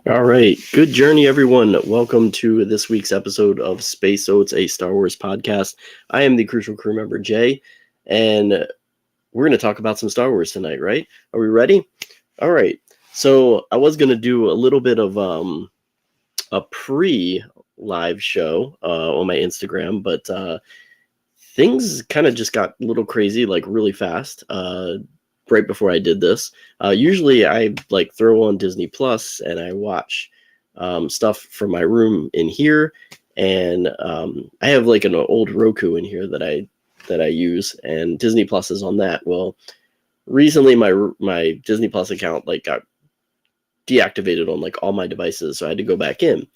All right. Good journey, everyone. Welcome to this week's episode of Space Oats, a Star Wars podcast. I am the Crucial Crew member, Jay, and we're going to talk about some Star Wars tonight, right? Are we ready? All right. So I was going to do a little bit of a pre-live show on my Instagram, but things kind of just got a little crazy, like really fast. Right before I did this. Usually I like throw on Disney Plus and I watch stuff from my room in here, and I have like an old Roku in here that I use, and Disney Plus is on that. Well, recently my Disney Plus account like got deactivated on like all my devices, so I had to go back in.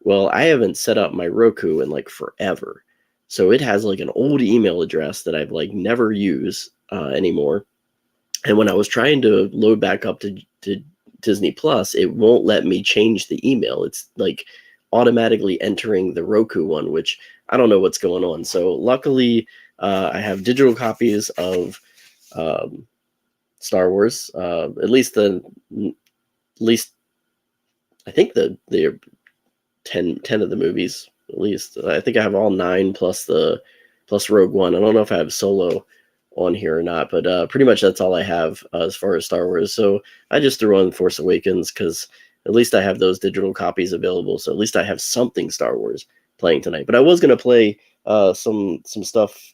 Well, I haven't set up my Roku in like forever, so it has like an old email address that I've like never used anymore. And when I was trying to load back up to Disney Plus, it won't let me change the email. It's like automatically entering the Roku one, which I don't know what's going on. So luckily, I have digital copies of Star Wars. At least I think the 10 of the movies. At least I think I have all 9 plus Rogue One. I don't know if I have Solo on here or not, but pretty much that's all I have as far as Star Wars. So I just threw on Force Awakens because at least I have those digital copies available. So at least I have something Star Wars playing tonight. But I was going to play some stuff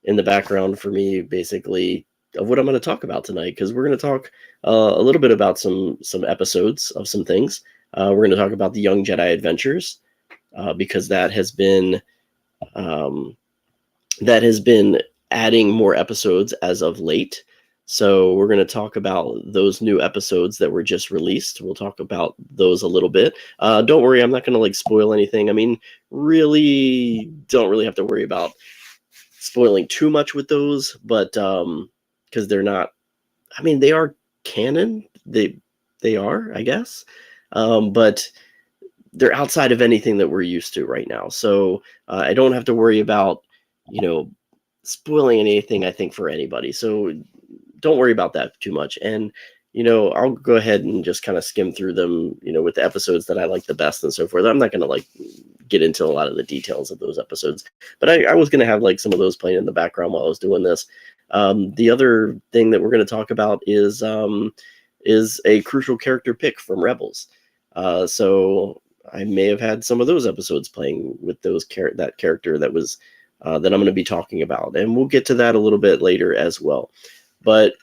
in the background for me, basically, of what I'm going to talk about tonight, because we're going to talk a little bit about some episodes of some things. We're going to talk about the Young Jedi Adventures because that has been adding more episodes as of late. So we're going to talk about those new episodes that were just released. We'll talk about those a little bit. Don't worry, I'm not going to like spoil anything. I mean, really don't really have to worry about spoiling too much with those, but because they're not, I mean, they are canon. They are, I guess. But they're outside of anything that we're used to right now. So I don't have to worry about, spoiling anything, I think, for anybody. So don't worry about that too much. And, I'll go ahead and just kind of skim through them, with the episodes that I like the best and so forth. I'm not going to like get into a lot of the details of those episodes, but I was going to have like some of those playing in the background while I was doing this. The other thing that we're going to talk about is a crucial character pick from Rebels. So I may have had some of those episodes playing with that character that was that I'm going to be talking about, and we'll get to that a little bit later as well. But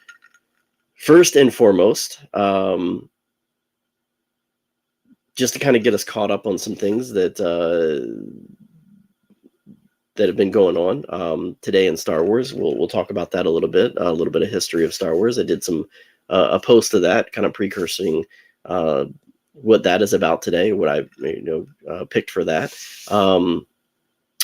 first and foremost, just to kind of get us caught up on some things that have been going on today in Star Wars. We'll talk about that a little bit of history of Star Wars. I did a post of that, kind of precursing what that is about today, what I picked for that.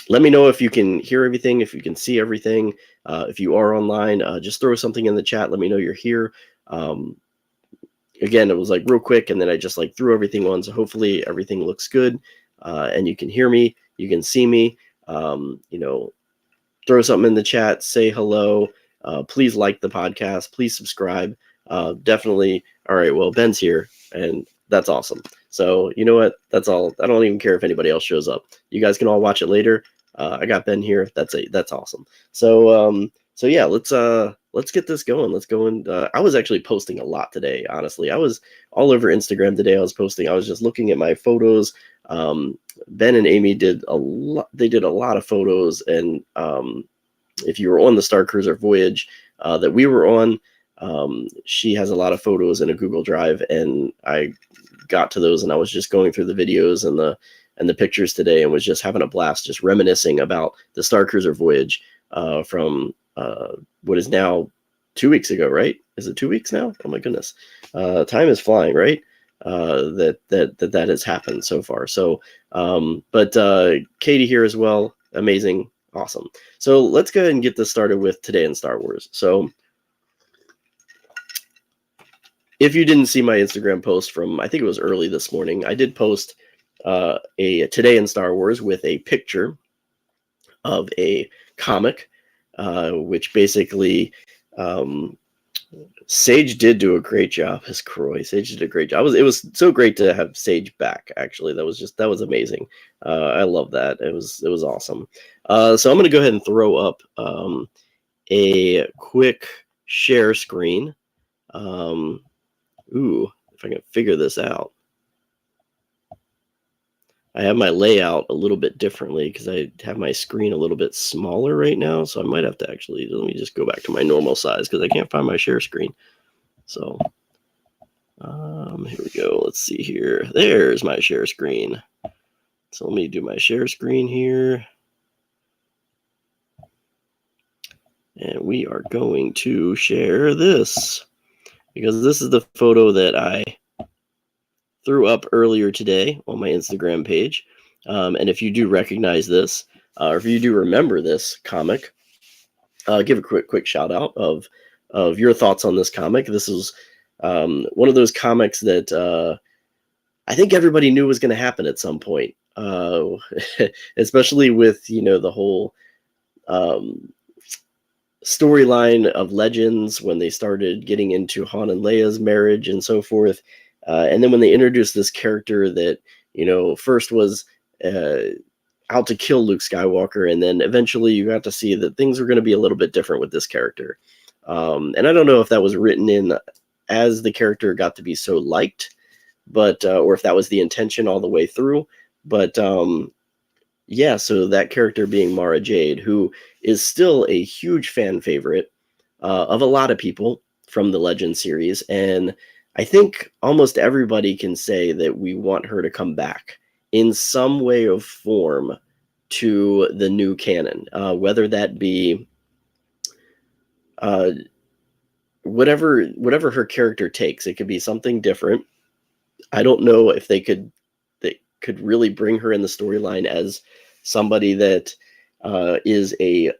Let me know if you can hear everything, if you can see everything. If you are online, just throw something in the chat. Let me know you're here. Again, it was like real quick, and then I just like threw everything on. So hopefully everything looks good, and you can hear me, you can see me. Throw something in the chat, say hello. Please like the podcast. Please subscribe. Definitely. All right. Well, Ben's here, and that's awesome. So you know what? That's all. I don't even care if anybody else shows up. You guys can all watch it later. I got Ben here. That's awesome. So yeah, let's get this going. Let's go. And I was actually posting a lot today. Honestly, I was all over Instagram today. I was posting. I was just looking at my photos. Ben and Amy did a lot. They did a lot of photos. And if you were on the Star Cruiser voyage that we were on, she has a lot of photos in a Google Drive, and I got to those, and I was just going through the videos and the pictures today, and was just having a blast, just reminiscing about the Star Cruiser voyage from what is now 2 weeks ago, right? Is it 2 weeks now? Oh my goodness, time is flying, right? That has happened so far. So, but Katie here as well, amazing, awesome. So let's go ahead and get this started with today in Star Wars. So, if you didn't see my Instagram post from, I think it was early this morning, I did post a Today in Star Wars with a picture of a comic, which basically Sage did do a great job as Croy. Sage did a great job. It was so great to have Sage back. Actually, that was amazing. I love that. It was awesome. So I'm gonna go ahead and throw up a quick share screen. If I can figure this out. I have my layout a little bit differently because I have my screen a little bit smaller right now. So I might have to actually, let me just go back to my normal size because I can't find my share screen. So here we go. Let's see here. There's my share screen. So let me do my share screen here. And we are going to share this because this is the photo that I threw up earlier today on my Instagram page. And if you do recognize this, or if you do remember this comic, give a quick shout out of your thoughts on this comic. This is one of those comics that I think everybody knew was going to happen at some point, especially with, the whole storyline of Legends when they started getting into Han and Leia's marriage and so forth. And then when they introduced this character that, first was out to kill Luke Skywalker, and then eventually you got to see that things were going to be a little bit different with this character. And I don't know if that was written in as the character got to be so liked, but or if that was the intention all the way through. But yeah, so that character being Mara Jade, who is still a huge fan favorite of a lot of people from the Legend series. And I think almost everybody can say that we want her to come back in some way or form to the new canon, whether that be whatever her character takes. It could be something different. I don't know if they could really bring her in the storyline as somebody that is a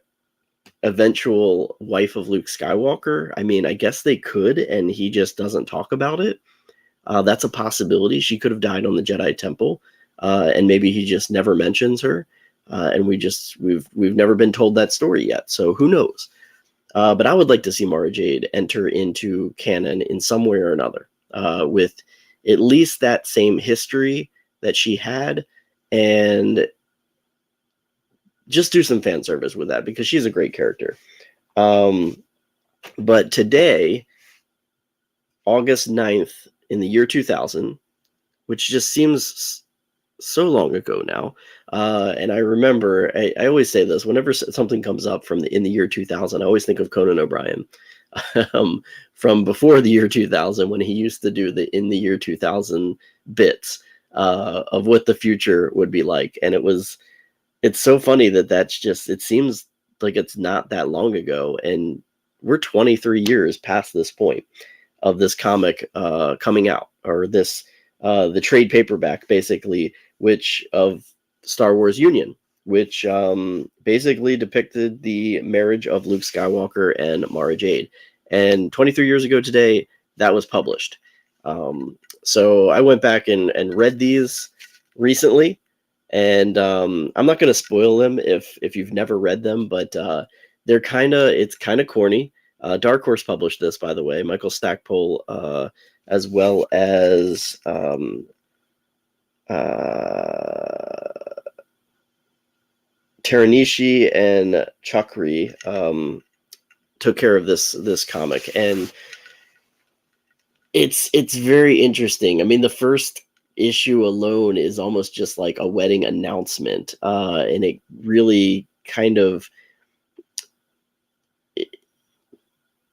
eventual wife of Luke Skywalker. I mean, I guess they could, and he just doesn't talk about it. That's a possibility. She could have died on the Jedi Temple, and maybe he just never mentions her, and we've never been told that story yet. So who knows? But I would like to see Mara Jade enter into canon in some way or another, with at least that same history that she had, and just do some fan service with that because she's a great character. But today, August 9th in the year 2000, which just seems so long ago now. And I remember, I always say this, whenever something comes up in the year 2000, I always think of Conan O'Brien from before the year 2000, when he used to do the in the year 2000 bits of what the future would be like. And it's so funny it seems like it's not that long ago, and we're 23 years past this point of this comic coming out, or this the trade paperback, basically, which of Star Wars Union, which basically depicted the marriage of Luke Skywalker and Mara Jade. And 23 years ago today, that was published. So I went back and read these recently. And I'm not going to spoil them if you've never read them, but it's kind of corny. Dark Horse published this, by the way, Michael Stackpole, as well as Teranishi and Chakri took care of this comic, and it's very interesting. I mean, the first issue alone is almost just like a wedding announcement, and it really kind of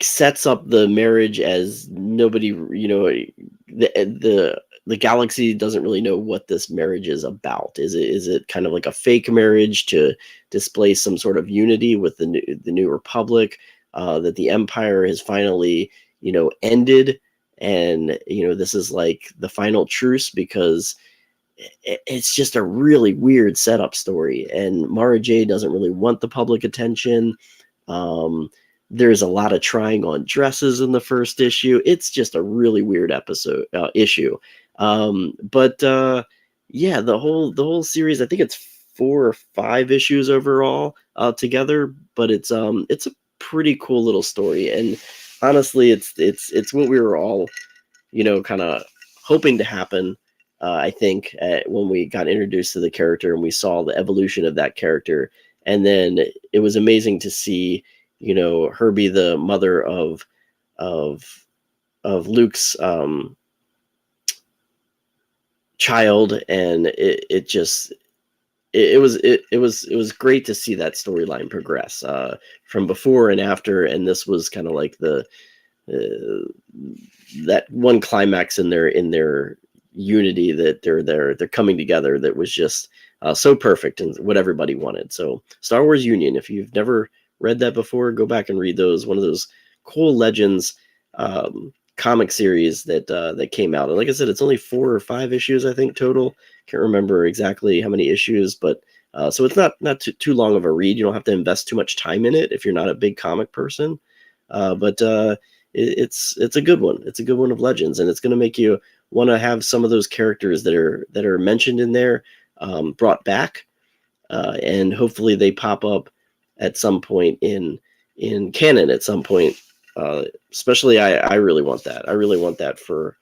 sets up the marriage as nobody, the galaxy doesn't really know what this marriage is about. Is it kind of like a fake marriage to display some sort of unity with the new Republic, that the Empire has finally ended? And, this is like the final truce, because it's just a really weird setup story. And Mara Jade doesn't really want the public attention. There's a lot of trying on dresses in the first issue. It's just a really weird issue. But yeah, the whole series, I think it's 4 or 5 issues overall together. But it's a pretty cool little story. And honestly, it's what we were all, kind of hoping to happen. I think when we got introduced to the character and we saw the evolution of that character, and then it was amazing to see, her be the mother of Luke's child, and it was great to see that storyline progress from before and after, and this was kind of like the that one climax in their unity, that they're coming together, that was just so perfect and what everybody wanted. So Star Wars Union, if you've never read that before, go back and read those. One of those cool Legends comic series that came out. And like I said, it's only 4 or 5 issues, I think, total. Can't remember exactly how many issues, but so it's not too long of a read. You don't have to invest too much time in it if you're not a big comic person. But it's a good one. It's a good one of Legends, and it's going to make you want to have some of those characters that are mentioned in there brought back, and hopefully they pop up at some point in canon at some point. Especially, I really want that. I really want that for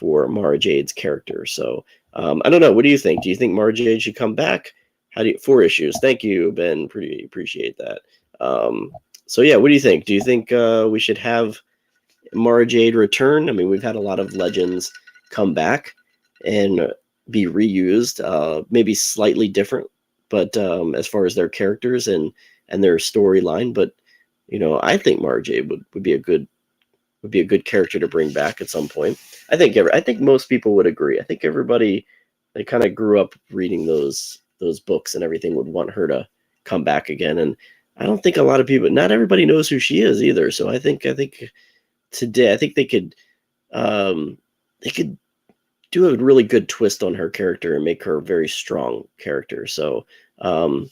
Mara Jade's character. So I don't know. What do you think? Do you think Mara Jade should come back? 4 issues? Thank you, Ben. Pretty appreciate that. So yeah, what do you think? Do you think we should have Mara Jade return? I mean, we've had a lot of Legends come back and be reused, maybe slightly different, but as far as their characters and their storyline. But I think Mara Jade would be a good character to bring back at some point. I think most people would agree. I think everybody that kind of grew up reading those books and everything would want her to come back again. And I don't think a lot of people, not everybody knows who she is either. So I think today, I think they could do a really good twist on her character and make her a very strong character. So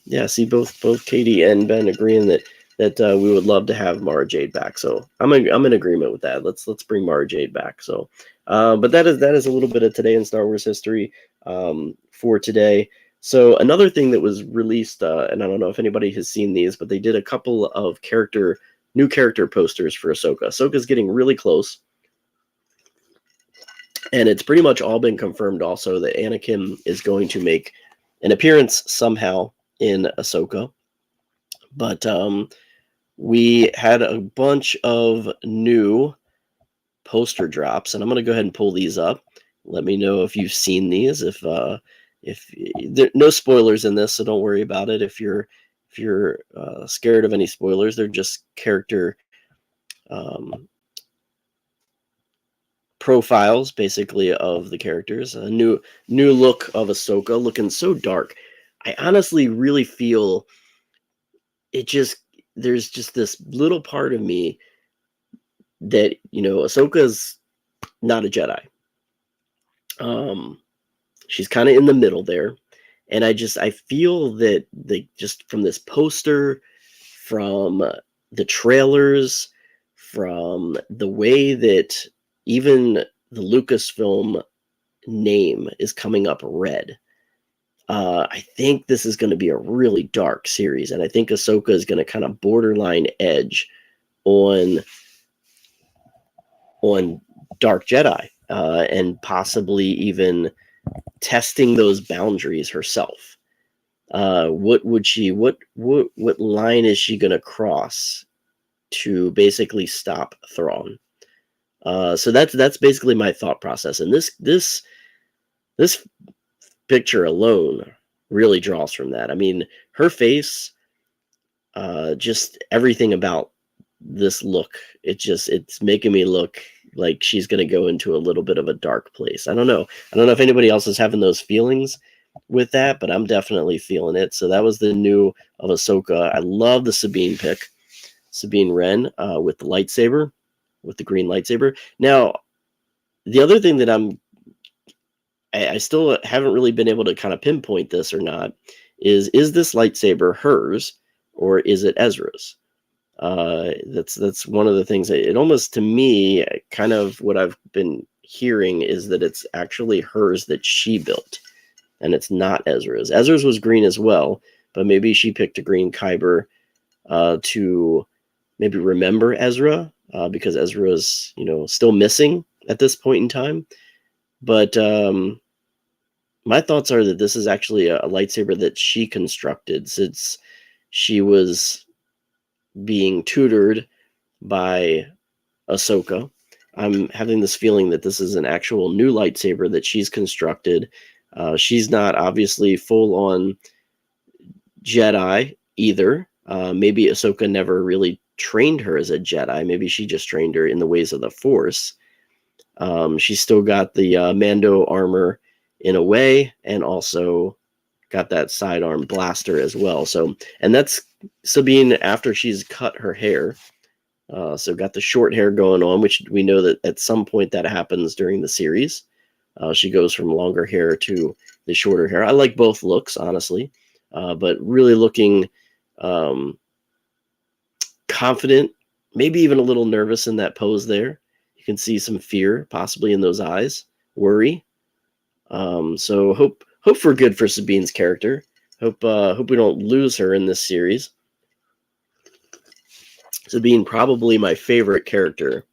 yeah, see both Katie and Ben agreeing that we would love to have Mara Jade back. So I'm in agreement with that. Let's bring Mara Jade back. So but that is a little bit of today in Star Wars history for today. So another thing that was released, and I don't know if anybody has seen these, but they did a couple of new character posters for Ahsoka. Ahsoka's getting really close. And it's pretty much all been confirmed also that Anakin is going to make an appearance somehow in Ahsoka. But we had a bunch of new poster drops, and I'm going to go ahead and pull these up. Let me know if you've seen these. If there no spoilers in this, so don't worry about it. If you're scared of any spoilers, they're just character profiles, basically, of the characters. A new look of Ahsoka, looking so dark. I honestly really feel there's just this little part of me that Ahsoka's not a Jedi. She's kind of in the middle there, and I feel that just from this poster, from the trailers, from the way that even the Lucasfilm name is coming up red, I think this is going to be a really dark series, and I think Ahsoka is going to kind of borderline edge on Dark Jedi, and possibly even testing those boundaries herself. What line is she going to cross to basically stop Thrawn? So that's basically my thought process, and this picture alone really draws from that. I mean, her face, just everything about this look, it's making me look like she's going to go into a little bit of a dark place. I don't know if anybody else is having those feelings with that, but I'm definitely feeling it. So that was the new of Ahsoka. I love the Sabine pick, Sabine Wren, with the lightsaber, with the green lightsaber. Now, the other thing that I still haven't really been able to kind of pinpoint this or not is this lightsaber hers or is it Ezra's? That's one of the things that it almost, to me, kind of what I've been hearing is that it's actually hers that she built, and it's not Ezra's. Ezra's was green as well, but maybe she picked a green Kyber to maybe remember Ezra, because Ezra's, still missing at this point in time. But my thoughts are that this is actually a lightsaber that she constructed, since she was being tutored by Ahsoka. I'm having this feeling that this is an actual new lightsaber that she's constructed. She's not obviously full on Jedi either. Maybe Ahsoka never really trained her as a Jedi. Maybe she just trained her in the ways of the Force. She's still got the Mando armor in a way, and also got that sidearm blaster as well. So, and that's Sabine after she's cut her hair. So got the short hair going on, which we know that at some point that happens during the series. She goes from longer hair to the shorter hair. I like both looks, honestly, but really looking confident, maybe even a little nervous in that pose there. You can see some fear possibly in those eyes, worry. So hope for good for Sabine's character. Hope we don't lose her in this series. Sabine, probably my favorite character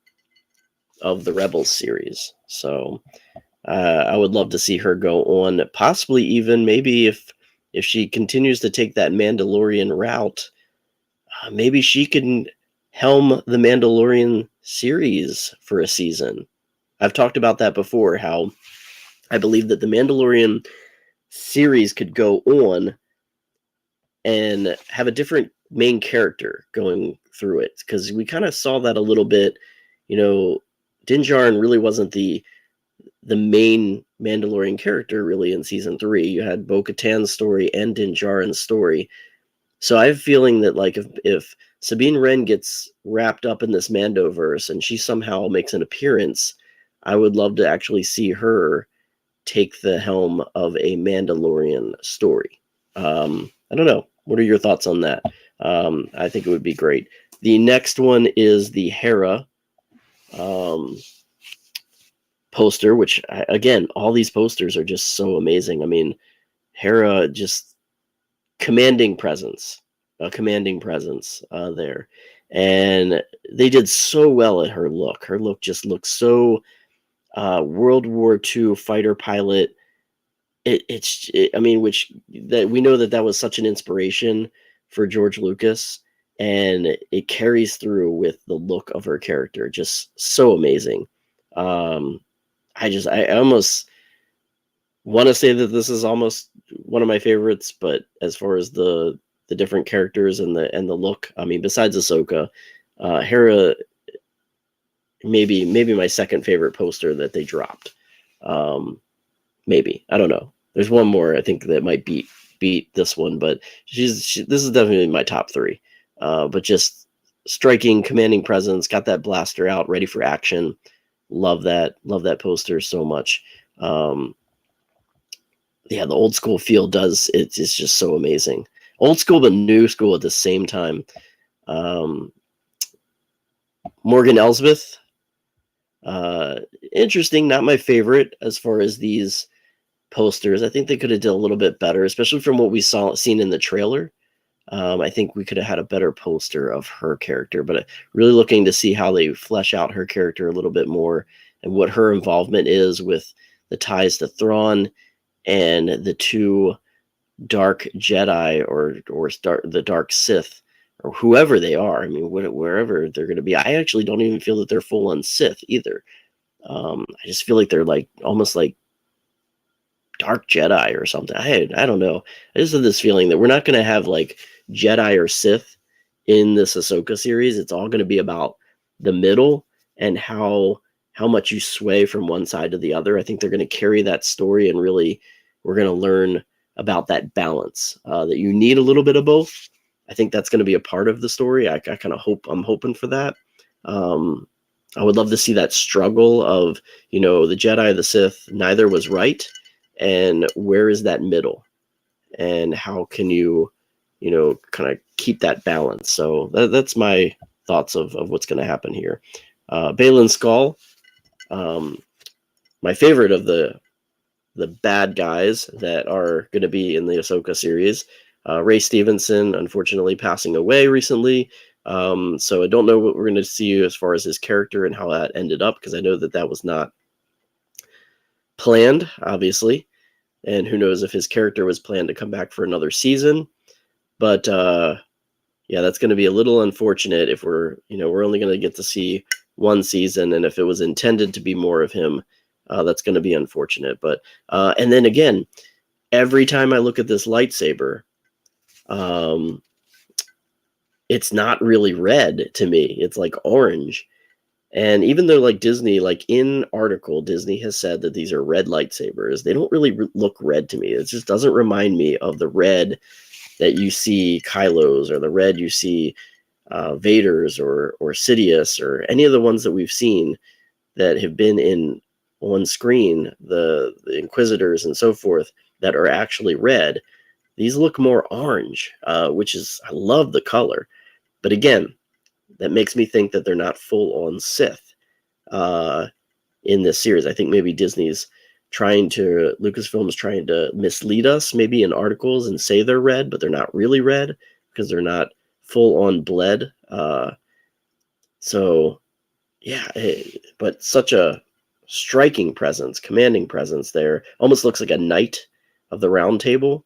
of the Rebels series. So I would love to see her go on, possibly even maybe if she continues to take that Mandalorian route, maybe she can helm the Mandalorian series for a season. I've talked about that before, how I believe that the Mandalorian series could go on and have a different main character going through it, because we kind of saw that a little bit. Din Djarin really wasn't the main Mandalorian character really in season 3. You had Bo-Katan's story and Din Djarin's story. So I have a feeling that, like, if Sabine Wren gets wrapped up in this Mandoverse and she somehow makes an appearance, I would love to actually see her take the helm of a Mandalorian story. I don't know. What are your thoughts on that? I think it would be great. The next one is the Hera poster, which, again, all these posters are just so amazing. I mean, Hera just commanding presence there. And they did so well at her look. Her look just looks so World War II fighter pilot. Which that we know that was such an inspiration for George Lucas, and it carries through with the look of her character. Just so amazing. I almost want to say that this is almost one of my favorites, but as far as the different characters and the look, I mean, besides Ahsoka, Hera, maybe my second favorite poster that they dropped. Maybe, I don't know. There's one more I think that might beat this one, but this is definitely my top 3. But just striking, commanding presence, got that blaster out, ready for action. Love that poster so much. The old school feel it's just so amazing. Old school but new school at the same time. Morgan Elsbeth, interesting, not my favorite as far as these posters. I think they could have done a little bit better, especially from what we seen in the trailer. I think we could have had a better poster of her character, but really looking to see how they flesh out her character a little bit more and what her involvement is with the ties to Thrawn and the 2 dark Jedi or the dark Sith, or whoever they are. I mean, wherever they're going to be. I actually don't even feel that they're full on Sith either. I just feel like they're almost like dark Jedi or something. I don't know. I just have this feeling that we're not going to have like Jedi or Sith in this Ahsoka series. It's all going to be about the middle and how much you sway from one side to the other. I think they're going to carry that story, and really we're going to learn about that balance, that you need a little bit of both. I think that's going to be a part of the story. I'm hoping for that. I would love to see that struggle of, the Jedi, the Sith, neither was right. And where is that middle? And how can you, kind of keep that balance? So that's my thoughts of what's going to happen here. Baylan Skoll, my favorite of the bad guys that are going to be in the Ahsoka series. Ray Stevenson, unfortunately, passing away recently. So I don't know what we're going to see as far as his character and how that ended up, because I know that was not planned, obviously. And who knows if his character was planned to come back for another season. But yeah, that's going to be a little unfortunate if we're only going to get to see one season. And if it was intended to be more of him, that's going to be unfortunate. But and then again, every time I look at this lightsaber, it's not really red to me. It's like orange. And even though like Disney, like in article, Disney has said that these are red lightsabers, they don't really look red to me. It just doesn't remind me of the red that you see Kylo's, or the red you see Vader's, or Sidious, or any of the ones that we've seen that have been on screen, the Inquisitors and so forth, that are actually red. These look more orange, which is, I love the color. But again, that makes me think that they're not full-on Sith in this series. I think maybe Lucasfilm's trying to mislead us, maybe in articles, and say they're red, but they're not really red because they're not full-on bled. So, yeah, but such a striking presence, commanding presence there. Almost looks like a knight of the Round Table.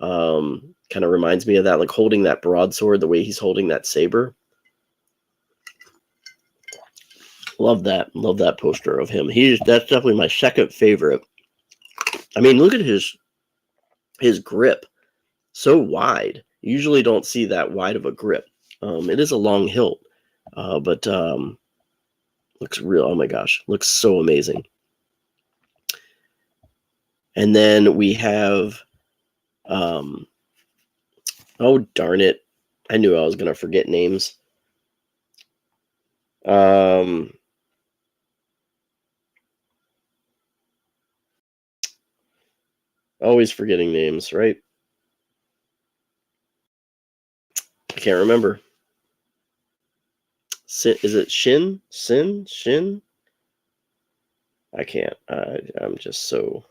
Kind of reminds me of that, like holding that broadsword, the way he's holding that saber. Love that poster of him. That's definitely my second favorite. I mean, look at his grip, so wide. You usually don't see that wide of a grip. It is a long hilt, but looks real. Oh my gosh, looks so amazing. And then we have, oh darn it, I knew I was gonna forget names. Always forgetting names, right? I can't remember. Is it Shin? Shin? I can't. I'm just so.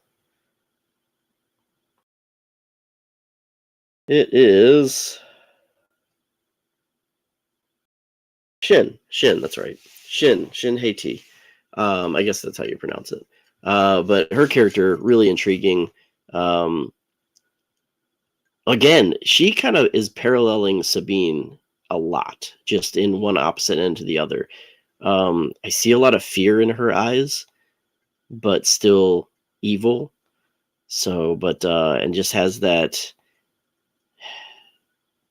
It is Shin. That's right. Shin Haiti. I guess that's how you pronounce it. But her character, really intriguing. Again, she kind of is paralleling Sabine a lot, just in one opposite end to the other. I see a lot of fear in her eyes, but still evil. So, but and just has that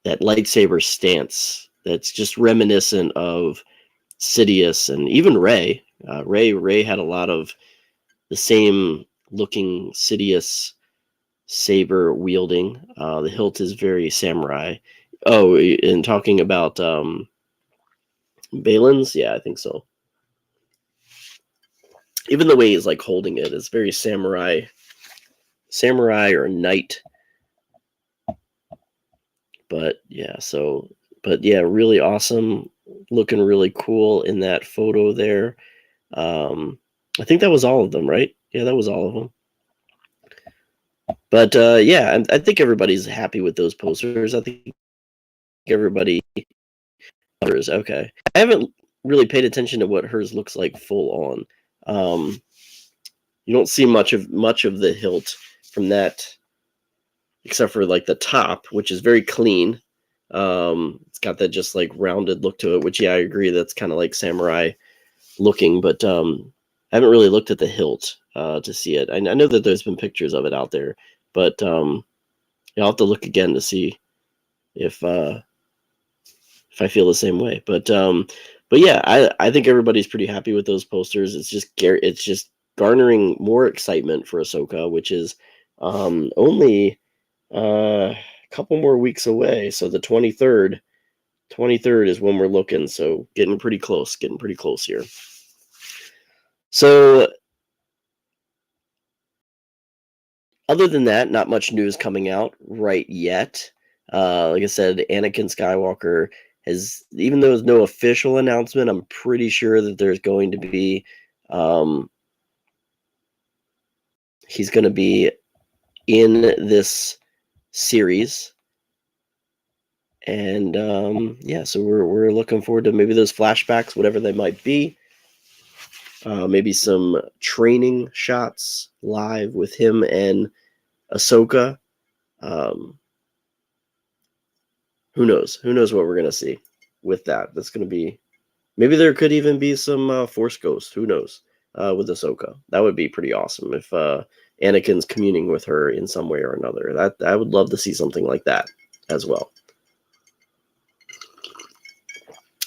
lightsaber stance that's just reminiscent of Sidious and even Rey. Rey had a lot of the same looking Sidious saber wielding. The hilt is very samurai. Oh, and talking about Balin's, yeah, I think so. Even the way he's like holding it is very samurai or knight. But yeah, really awesome, looking really cool in that photo there. I think that was all of them, right? Yeah, that was all of them. But yeah, I think everybody's happy with those posters. I think everybody others. Okay, I haven't really paid attention to what hers looks like full on. You don't see much of the hilt from that, except for like the top, which is very clean. It's got that just like rounded look to it, which, yeah, I agree, that's kind of like samurai looking, but I haven't really looked at the hilt to see it. I know that there's been pictures of it out there, but I'll have to look again to see if I feel the same way. But yeah, I think everybody's pretty happy with those posters. It's just garnering more excitement for Ahsoka, which is only a couple more weeks away. So the 23rd is when we're looking. So getting pretty close here. So other than that, not much news coming out right yet. Like I said, Anakin Skywalker has, even though there's no official announcement, I'm pretty sure that there's going to be, he's going to be in this series. And yeah, so we're looking forward to maybe those flashbacks, whatever they might be. Maybe some training shots live with him and Ahsoka. Who knows? Who knows what we're gonna see with that? That's gonna be. Maybe there could even be some Force Ghost. Who knows? With Ahsoka, that would be pretty awesome if Anakin's communing with her in some way or another. That I would love to see something like that as well.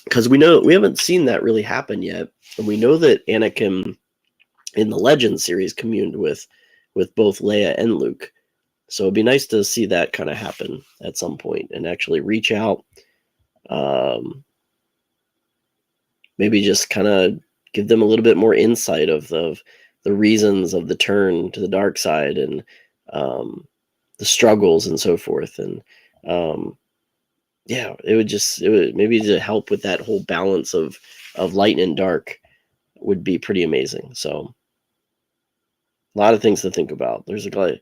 Because we haven't seen that really happen yet, and we know that Anakin in the Legends series communed with both Leia and Luke. So it'd be nice to see that kind of happen at some point and actually reach out. Maybe just kind of give them a little bit more insight of the reasons of the turn to the dark side and the struggles and so forth. And yeah, it would maybe to help with that whole balance of light and dark would be pretty amazing. So a lot of things to think about. There's I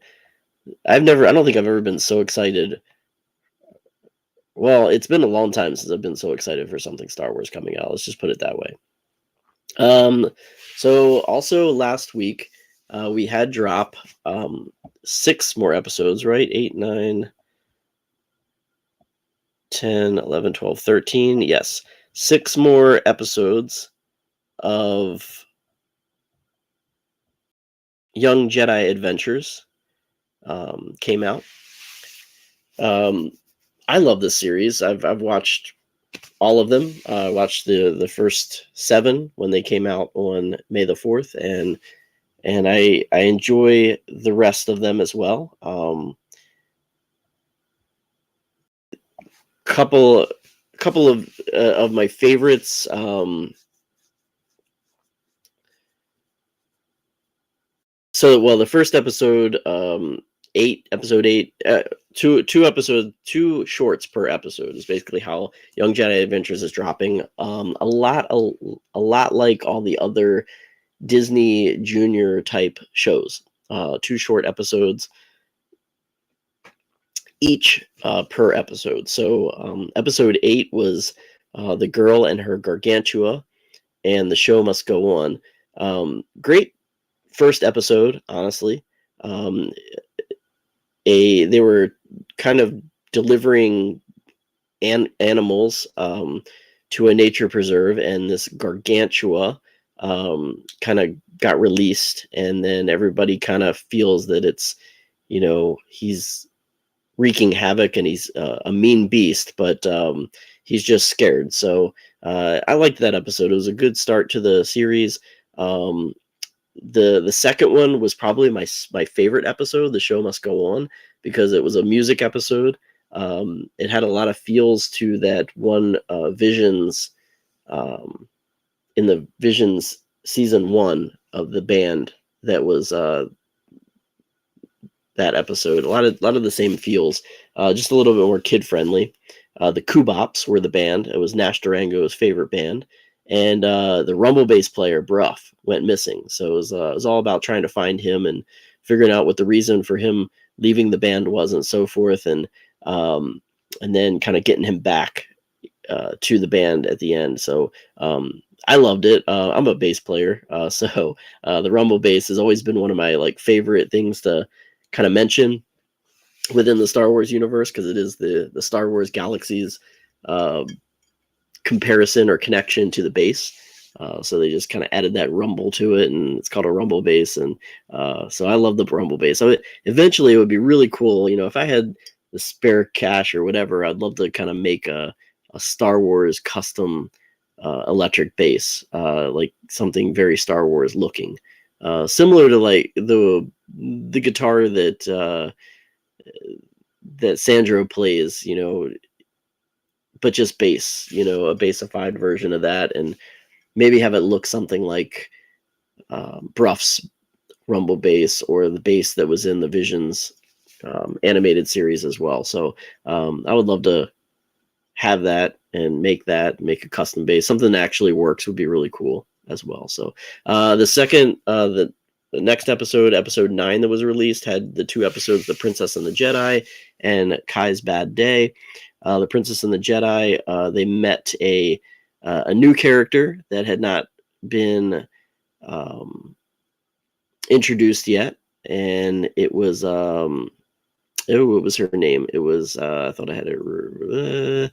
don't think I've ever been so excited. Well, it's been a long time since I've been so excited for something Star Wars coming out. Let's just put it that way. So also last week, we had drop 6 more episodes, right? 8, 9, 10, 11, 12, 13. Yes. 6 more episodes of Young Jedi Adventures came out. I love this series. I've watched all of them. I watched the first 7 when they came out on May the 4th, and I enjoy the rest of them as well. Couple of my favorites. So the first episode, episode 8, two shorts per episode is basically how Young Jedi Adventures is dropping. A lot like all the other Disney Junior type shows. 2 short episodes each per episode. So episode 8 was The Girl and Her Gargantua, and The Show Must Go On. Great first episode, honestly. They were kind of delivering animals to a nature preserve, and this Gargantua kind of got released, and then everybody kind of feels that it's, he's wreaking havoc and he's a mean beast, but he's just scared. So I liked that episode. It was a good start to the series. The second one was probably my favorite episode, The Show Must Go On, because it was a music episode. It had a lot of feels to that one Visions, in the Visions season 1 of the band that was that episode. A lot of the same feels, just a little bit more kid friendly. The Kubops were the band. It was Nash Durango's favorite band. And the rumble bass player Bruff went missing, so it was all about trying to find him and figuring out what the reason for him leaving the band was and so forth, and then kind of getting him back to the band at the end. So I loved it. I'm a bass player, so the rumble bass has always been one of my favorite things to kind of mention within the Star Wars universe, because it is the Star Wars galaxies comparison or connection to the bass. So they just kind of added that rumble to it, and it's called a rumble bass. And so I love the rumble bass. So eventually it would be really cool, if I had the spare cash or whatever, I'd love to kind of make a Star Wars custom electric bass, like something very Star Wars looking, similar to the guitar that Sandro plays, but just bass, a bassified version of that, and maybe have it look something like Bruff's rumble bass, or the bass that was in the Visions animated series as well. So I would love to have that and make a custom bass. Something that actually works would be really cool as well. So the next episode 9 that was released, had the 2 episodes, The Princess and the Jedi and Kai's Bad Day. The Princess and the Jedi. They met a new character that had not been introduced yet, and it was what was her name? It was I thought I had it.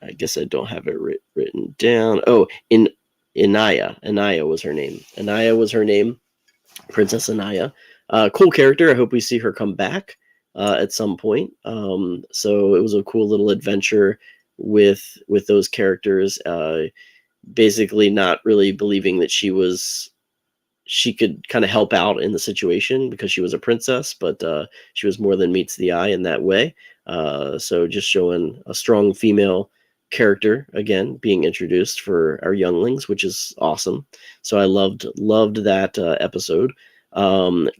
I guess I don't have it written down. Oh, Inaya. Inaya was her name. Inaya was her name. Princess Inaya. Cool character. I hope we see her come back at some point. So it was a cool little adventure with those characters. Basically, not really believing that she could kind of help out in the situation because she was a princess, but she was more than meets the eye in that way. So just showing a strong female character again being introduced for our younglings, which is awesome. So I loved that episode.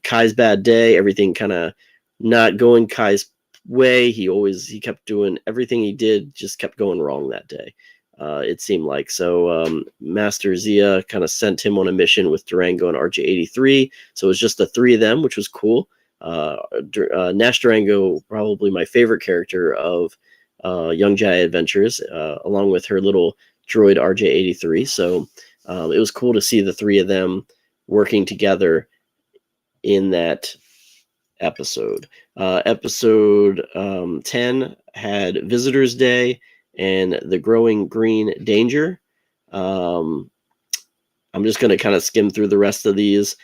Kai's bad day, everything kind of not going Kai's way. He kept doing everything he did, just kept going wrong that day. It seemed like. So Master Zia kind of sent him on a mission with Durango and RJ-83. So it was just the three of them, which was cool. Nash Durango, probably my favorite character of Young Jedi Adventures, along with her little droid RJ-83. So it was cool to see the three of them working together in that episode. Episode 10 had Visitor's Day and the Growing Green Danger. I'm just going to kind of skim through the rest of these.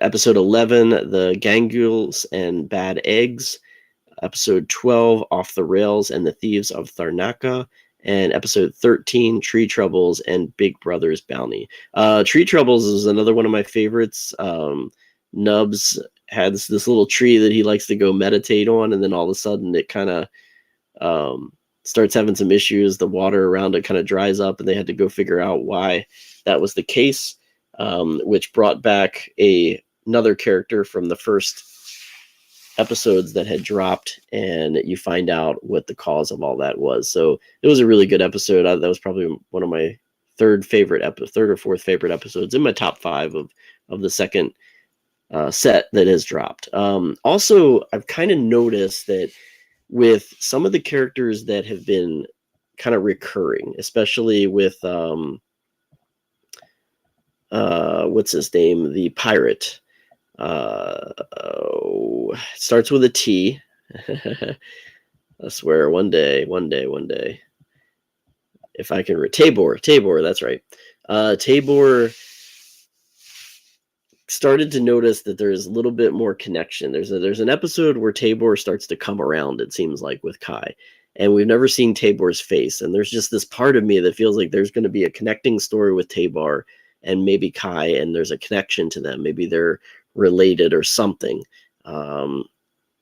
Episode 11, The Gangules and Bad Eggs. Episode 12, Off the Rails and the Thieves of Tharnaca. And episode 13, Tree Troubles and Big Brother's Bounty. Tree Troubles is another one of my favorites. Nubs has this little tree that he likes to go meditate on, and then all of a sudden it kind of starts having some issues. The water around it kind of dries up, and they had to go figure out why that was the case, which brought back another character from the first episodes that had dropped, and you find out what the cause of all that was. So it was a really good episode. That was probably one of my third or fourth favorite episodes, in my top 5 of the second set that has dropped. Also, I've kind of noticed that with some of the characters that have been kind of recurring, especially with what's his name, the pirate. Starts with a T. I swear, one day, if I can Tabor, that's right. Tabor started to notice that there's a little bit more connection. There's an episode where Tabor starts to come around, it seems like, with Kai, and we've never seen Tabor's face, and there's just this part of me that feels like there's going to be a connecting story with Tabor and maybe Kai, and there's a connection to them. Maybe they're related or something,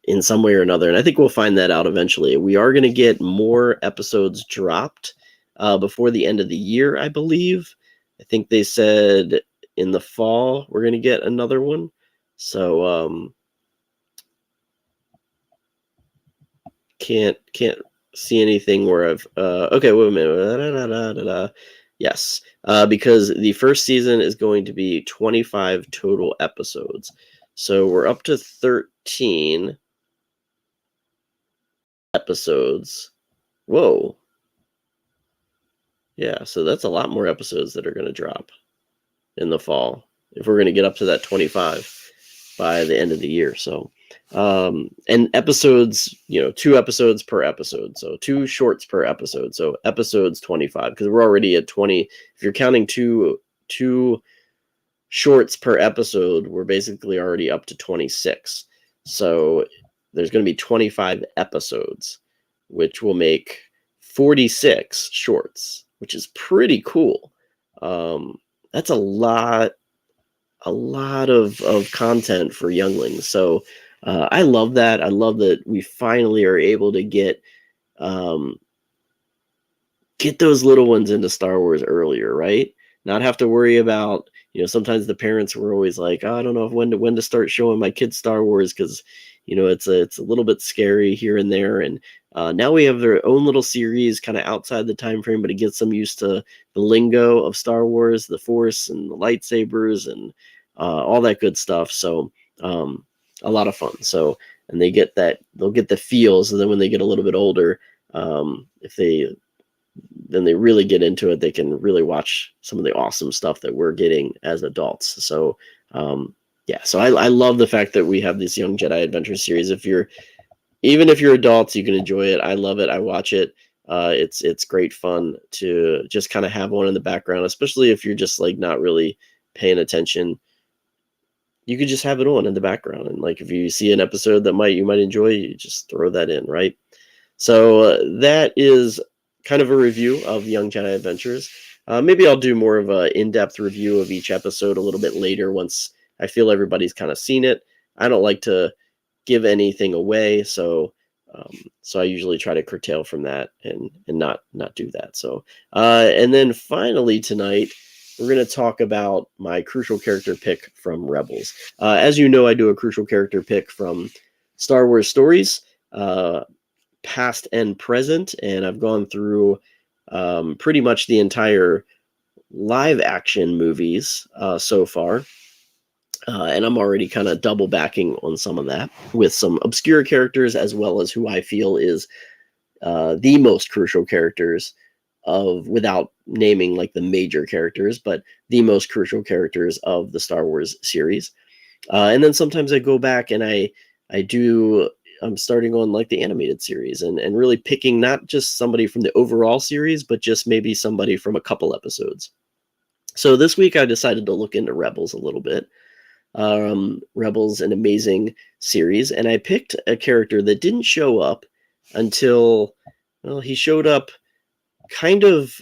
in some way or another, and I think we'll find that out eventually. We are going to get more episodes dropped before the end of the year, I believe. I think they said in the fall we're going to get another one. So can't see anything where I've okay, wait a minute. Yes, because the first season is going to be 25 total episodes. So we're up to 13 episodes. Whoa. Yeah, so that's a lot more episodes that are going to drop in the fall if we're going to get up to that 25 by the end of the year. So and episodes, 2 episodes per episode, so 2 shorts per episode, so episodes 25, because we're already at 20. If you're counting two shorts per episode, we're basically already up to 26. So there's going to be 25 episodes, which will make 46 shorts, which is pretty cool. That's a lot of content for younglings. So I love that. I love that we finally are able to get those little ones into Star Wars earlier, right? Not have to worry about, sometimes the parents were always like, oh, I don't know when to start showing my kids Star Wars, because it's a little bit scary here and there. And now we have their own little series kind of outside the time frame, but it gets them used to the lingo of Star Wars, the Force and the lightsabers and all that good stuff. So a lot of fun. So and they'll get the feels. And then when they get a little bit older, then they really get into it, they can really watch some of the awesome stuff that we're getting as adults. So so I love the fact that we have this Young Jedi Adventure series. Even if you're adults, you can enjoy it. I love it. I watch it. It's great fun to just kind of have one in the background, especially if you're just like not really paying attention. You could just have it on in the background, and like if you see an episode that you might enjoy, you just throw that in, right? So that is kind of a review of Young Jedi Adventures. Maybe I'll do more of an in-depth review of each episode a little bit later once I feel everybody's kind of seen it. I don't like to give anything away, so I usually try to curtail from that and not do that. So and then finally tonight, we're going to talk about my crucial character pick from Rebels. As you know, I do a crucial character pick from Star Wars stories, past and present, and I've gone through pretty much the entire live action movies so far. And I'm already kind of double backing on some of that with some obscure characters, as well as who I feel is the most crucial characters without naming like the major characters, but the most crucial characters of the Star Wars series. And then sometimes I go back and I'm starting on like the animated series and really picking not just somebody from the overall series, but just maybe somebody from a couple episodes. So this week I decided to look into Rebels a little bit. Rebels, an amazing series, and I picked a character that didn't show up until, well, he showed up kind of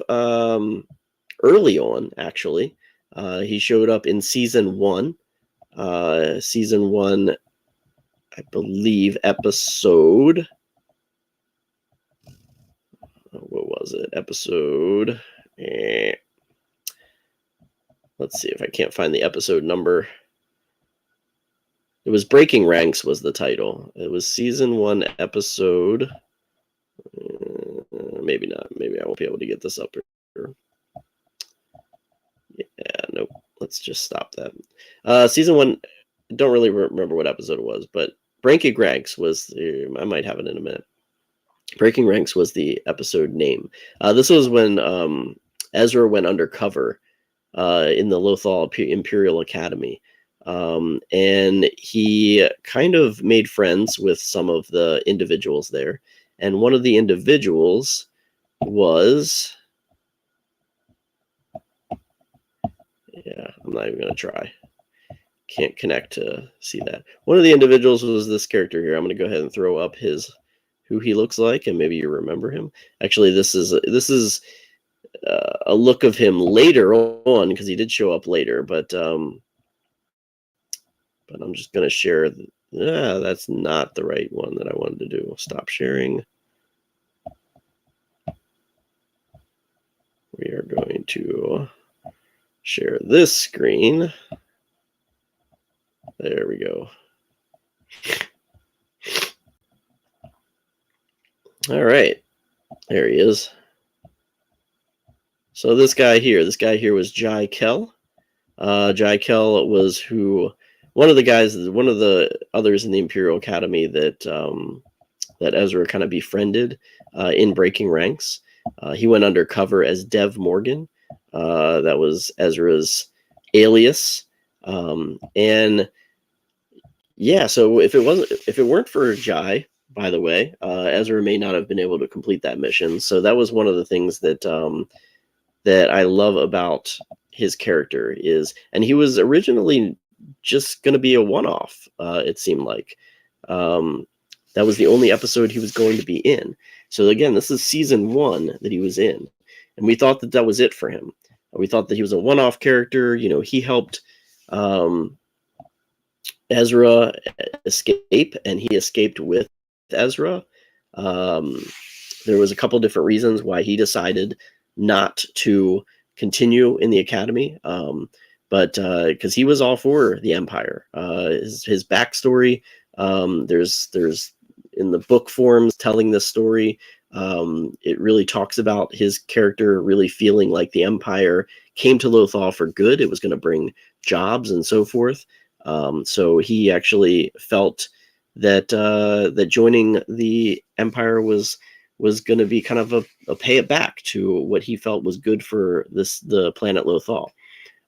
early on, actually. He showed up in season 1. Season 1, I believe, episode... what was it? Episode... Let's see if I can't find the episode number. It was Breaking Ranks was the title. It was season 1 episode. Maybe not. Maybe I won't be able to get this up here. Yeah, nope. Let's just stop that. Season 1, I don't really remember what episode it was, but Breaking Ranks was, I might have it in a minute. Breaking Ranks was the episode name. This was when Ezra went undercover in the Lothal Imperial Academy. And he kind of made friends with some of the individuals there. And one of the individuals was... Yeah, I'm not even going to try. Can't connect to see that. One of the individuals was this character here. I'm going to go ahead and throw up who he looks like, and maybe you remember him. Actually, this is a look of him later on, because he did show up later, but I'm just going to share. That's not the right one that I wanted to do. Stop sharing. We are going to share this screen. There we go. All right. There he is. So this guy here was Jai Kell. Jai Kell was one of the others in the Imperial Academy that Ezra kind of befriended in Breaking Ranks. He went undercover as Dev Morgan. That was Ezra's alias. And yeah, so if it weren't for Jai, by the way, Ezra may not have been able to complete that mission. So that was one of the things that I love about his character and he was originally just going to be a one-off. It seemed like that was the only episode he was going to be in. So again, this is season 1 that he was in, and we thought that was it for him. We thought that he was a one-off character. He helped Ezra escape, and he escaped with Ezra. There was a couple different reasons why he decided not to continue in the academy, but because he was all for the Empire. His backstory, there's in the book forms telling this story. It really talks about his character really feeling like the Empire came to Lothal for good. It was going to bring jobs and so forth. So he actually felt that joining the Empire was going to be kind of a pay it back to what he felt was good for the planet Lothal.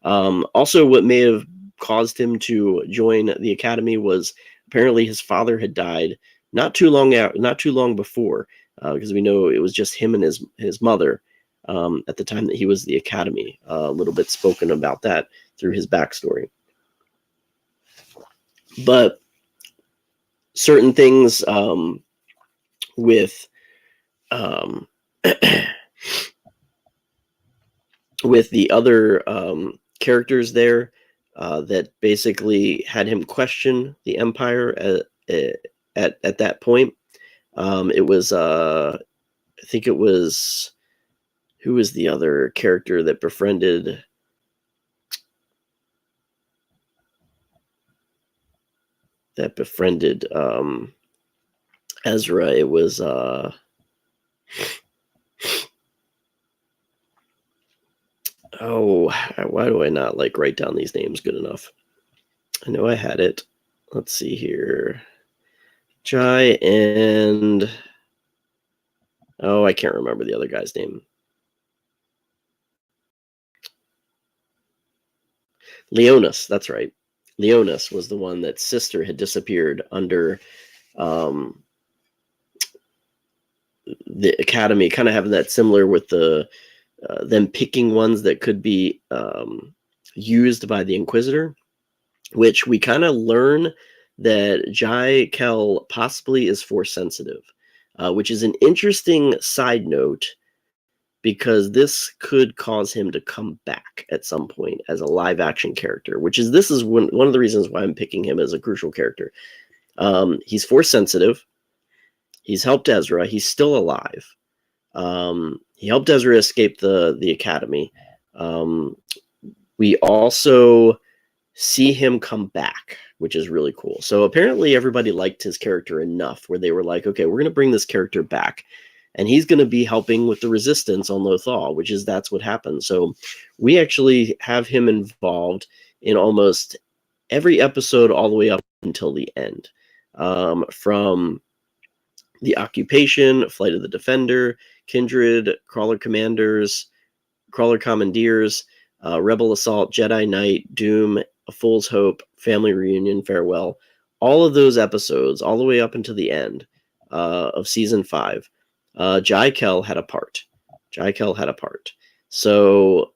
Also, what may have caused him to join the Academy was apparently his father had died not too long before, because we know it was just him and his mother at the time that he was the Academy. A little bit spoken about that through his backstory. But certain things with with the other characters there that basically had him question the Empire at that point. It was I think it was, who was the other character that befriended Ezra? It was why do I not write down these names good enough? I know I had it. Let's see here. Jai and I can't remember the other guy's name. Leonis, that's right. Leonis was the one that sister had disappeared under the Academy, kind of having that similar with the them picking ones that could be used by the Inquisitor, which we kind of learn that Jai Kell possibly is Force sensitive, which is an interesting side note, because this could cause him to come back at some point as a live action character, this is one of the reasons why I'm picking him as a crucial character. He's Force sensitive. He's helped Ezra. He's still alive. He helped Ezra escape the Academy. We also see him come back, which is really cool. So apparently everybody liked his character enough where they were like, okay, we're going to bring this character back, and he's going to be helping with the resistance on Lothal, that's what happened. So we actually have him involved in almost every episode all the way up until the end. From the Occupation, Flight of the Defender, Kindred, Crawler Commandeers, Rebel Assault, Jedi Knight, Doom, A Fool's Hope, Family Reunion, Farewell. All of those episodes, all the way up until the end of season 5, Jai Kell had a part. So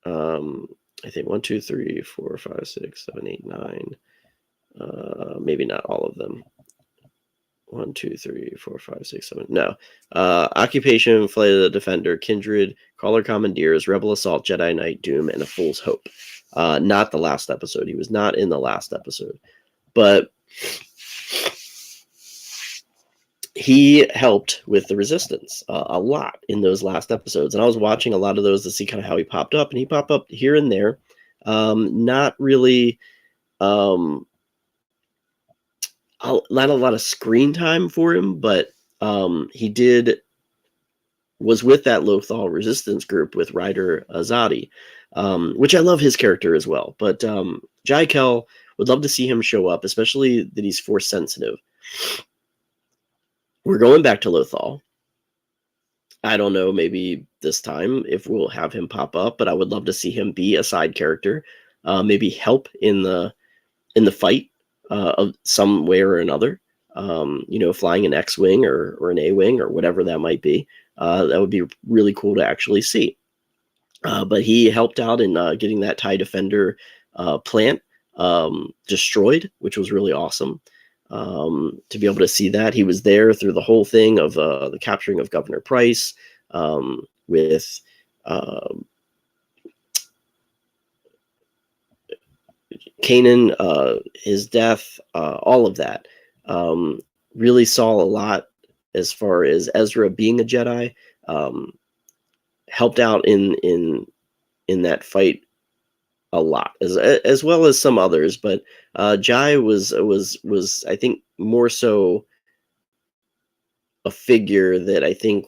I think 1, 2, 3, 4, 5, 6, 7, 8, 9. Maybe not all of them. 1, 2, 3, 4, 5, 6, 7. No. Occupation, Flight of the Defender, Kindred, Crawler Commandeers, Rebel Assault, Jedi Knight, Doom, and A Fool's Hope. Not the last episode. He was not in the last episode. But he helped with the resistance a lot in those last episodes. And I was watching a lot of those to see kind of how he popped up. And he popped up here and there. Not really... not a lot of screen time for him, but he was with that Lothal resistance group with Ryder Azadi, which I love his character as well. But Jai Kell, would love to see him show up, especially that he's Force sensitive. We're going back to Lothal. I don't know, maybe this time if we'll have him pop up, but I would love to see him be a side character, maybe help in the fight of some way or another, flying an X-Wing or an A-Wing or whatever that might be. That would be really cool to actually see. But he helped out in getting that TIE Defender plant destroyed, which was really awesome. To be able to see that. He was there through the whole thing of the capturing of Governor Price, with Kanan, his death, all of that. Really saw a lot as far as Ezra being a Jedi. Helped out in that fight a lot, as well as some others, but Jai was I think more so a figure that I think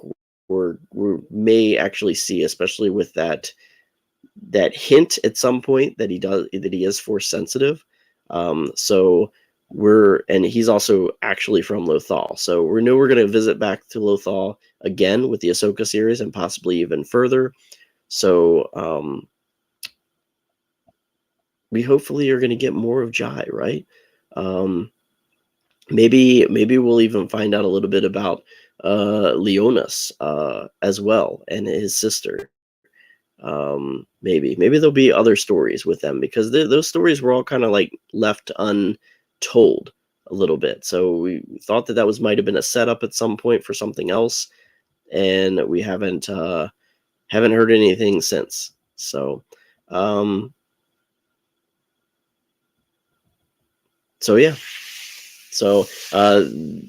we may actually see, especially with that hint at some point that he is Force sensitive. So and he's also actually from Lothal. So we know we're going to visit back to Lothal again with the Ahsoka series and possibly even further. So we hopefully are going to get more of Jai, right? Maybe we'll even find out a little bit about Leonis as well, and his sister. Maybe there'll be other stories with them, because those stories were all kind of like left untold a little bit. So we thought that might have been a setup at some point for something else, and we haven't heard anything since. So yeah. So